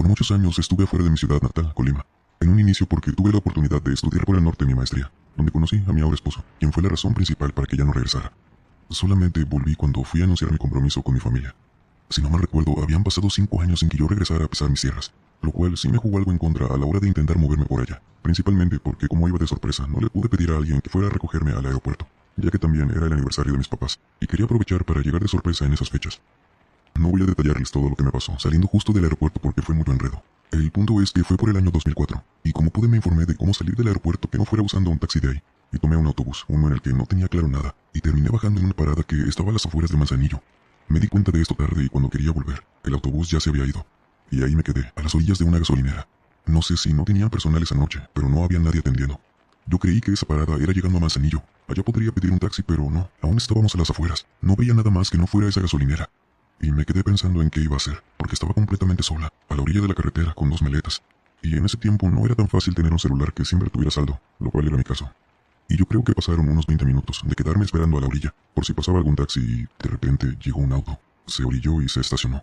Por muchos años estuve afuera de mi ciudad natal, Colima. En un inicio porque tuve la oportunidad de estudiar por el norte mi maestría, donde conocí a mi ahora esposo, quien fue la razón principal para que ya no regresara. Solamente volví cuando fui a anunciar mi compromiso con mi familia. Si no mal recuerdo, habían pasado 5 años sin que yo regresara a pisar mis tierras, lo cual sí me jugó algo en contra a la hora de intentar moverme por allá, principalmente porque como iba de sorpresa, no le pude pedir a alguien que fuera a recogerme al aeropuerto, ya que también era el aniversario de mis papás, y quería aprovechar para llegar de sorpresa en esas fechas. No voy a detallarles todo lo que me pasó, saliendo justo del aeropuerto porque fue mucho enredo. El punto es que fue por el año 2004, y como pude me informé de cómo salir del aeropuerto que no fuera usando un taxi de ahí, y tomé un autobús, uno en el que no tenía claro nada, y terminé bajando en una parada que estaba a las afueras de Manzanillo. Me di cuenta de esto tarde y cuando quería volver, el autobús ya se había ido, y ahí me quedé, a las orillas de una gasolinera. No sé si no tenían personal esa noche, pero no había nadie atendiendo. Yo creí que esa parada era llegando a Manzanillo. Allá podría pedir un taxi, pero no, aún estábamos a las afueras. No veía nada más que no fuera esa gasolinera. Y me quedé pensando en qué iba a hacer, porque estaba completamente sola, a la orilla de la carretera con 2 maletas. Y en ese tiempo no era tan fácil tener un celular que siempre tuviera saldo, lo cual era mi caso. Y yo creo que pasaron unos 20 minutos de quedarme esperando a la orilla, por si pasaba algún taxi y de repente llegó un auto. Se orilló y se estacionó.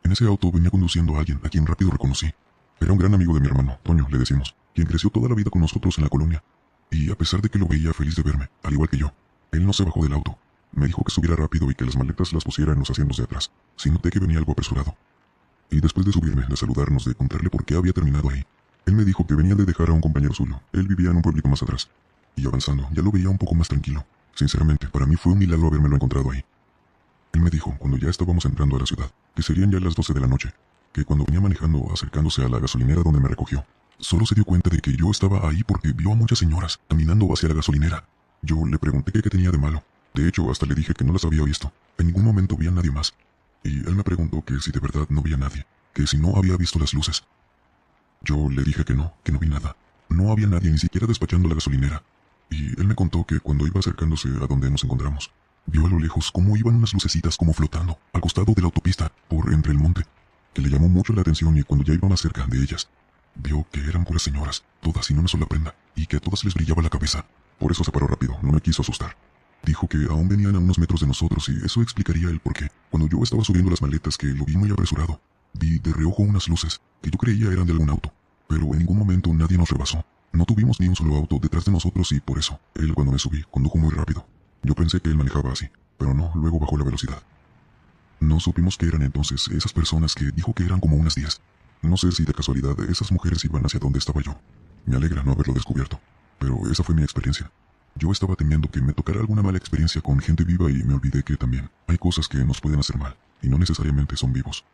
En ese auto venía conduciendo a alguien a quien rápido reconocí. Era un gran amigo de mi hermano, Toño, le decimos, quien creció toda la vida con nosotros en la colonia. Y a pesar de que lo veía feliz de verme, al igual que yo, él no se bajó del auto. Me dijo que subiera rápido y que las maletas las pusiera en los asientos de atrás, si noté que venía algo apresurado. Y después de subirme, de saludarnos, de contarle por qué había terminado ahí, él me dijo que venía de dejar a un compañero suyo. Él vivía en un pueblito más atrás. Y avanzando, ya lo veía un poco más tranquilo. Sinceramente, para mí fue un milagro habérmelo encontrado ahí. Él me dijo, cuando ya estábamos entrando a la ciudad, que serían ya las 12 de la noche, que cuando venía manejando, acercándose a la gasolinera donde me recogió, solo se dio cuenta de que yo estaba ahí porque vio a muchas señoras caminando hacia la gasolinera. Yo le pregunté qué tenía de malo. De hecho, hasta le dije que no las había visto. En ningún momento vi a nadie más. Y él me preguntó que si de verdad no vi a nadie, que si no había visto las luces. Yo le dije que no vi nada. No había nadie ni siquiera despachando la gasolinera. Y él me contó que cuando iba acercándose a donde nos encontramos, vio a lo lejos cómo iban unas lucecitas como flotando al costado de la autopista, por entre el monte, que le llamó mucho la atención y cuando ya iba más cerca de ellas, vio que eran puras señoras, todas sin una sola prenda, y que a todas les brillaba la cabeza. Por eso se paró rápido, no me quiso asustar. Dijo que aún venían a unos metros de nosotros y eso explicaría el porqué. Cuando yo estaba subiendo las maletas, que lo vi muy apresurado, vi de reojo unas luces que yo creía eran de algún auto, pero en ningún momento nadie nos rebasó. No tuvimos ni un solo auto detrás de nosotros y por eso, él cuando me subí, condujo muy rápido. Yo pensé que él manejaba así, pero no, luego bajó la velocidad. No supimos qué eran entonces esas personas que dijo que eran como unas 10. No sé si de casualidad esas mujeres iban hacia donde estaba yo. Me alegra no haberlo descubierto, pero esa fue mi experiencia. Yo estaba temiendo que me tocara alguna mala experiencia con gente viva y me olvidé que también hay cosas que nos pueden hacer mal, y no necesariamente son vivos.